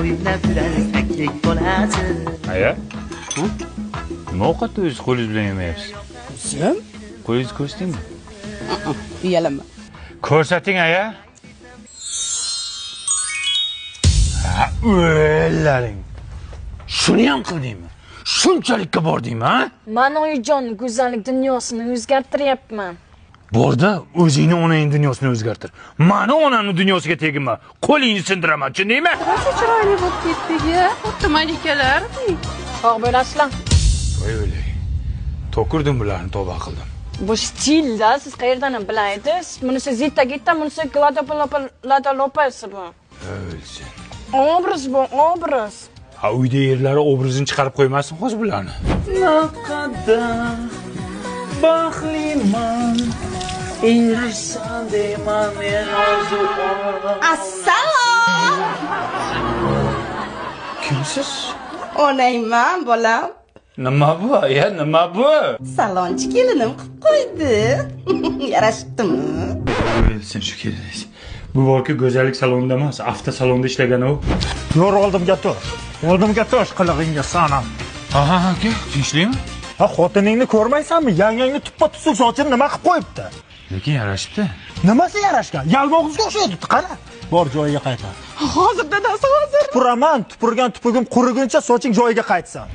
o'ynab yurar saklik bolasi. Aya? Nima ovqatni o'z qo'lingiz bilan yemayapsiz? O'zim? Qo'lingizni ko'rsatingmi? Uyalaman. Ko'rsating, aya. Ha, o'llaring. Shuni ham qildingmi? Shunchalikka bordingmi, ha? Men oyijon go'zallik dunyosini o'zgartiryapman. Borda o'zingni onangning dunyosini o'zgartir. Meni onamning dunyosiga teginma. Qo'lingni sindiraman, tushundingmi? Qancha chiroyli bo'lib ketdik-ya. Xuddi malikalardek. Sog' bo'lasizlar. Voy o'lay. To'kurdim bularni tavba qildim. Bu stilda siz qayerdan bilaysiz? Bunisi zita gitta, bunisi glada lopasi bu. O'lsin. Obraz bu, obraz. Ha, uyda yerlari obrazini chiqarib qo'ymasin hozir bularni. Naqadar baxtliman. Erishsam deyman men ozuq. Assalom. Kimsiz? Onayman, bolam. Nima bu? Ya nima bu? Salonchi kelinim qilib qo'ydi. Yarashdimi? O'lsin shu keliningiz. Bu borki go'zallik salonida emas, avtosalonda ishlagan u. Yo'q, oldimga tur. Oldimga tosh qilig'ingga sanam. Ha, aka, tinchlikmi? Ha, xotiningni ko'rmaysanmi? Yangangni tuppa-tusuq sochini nima qilib qo'yibdi? Lekin yarashibdi. Nimasi yarashgan? Yalmog'izga o'xshaydi, qara. Bor joyiga qaytar. Hozir dadasi hozir. Tupuraman, tupurgan tupugim quriguncha soching joyiga qaytsin.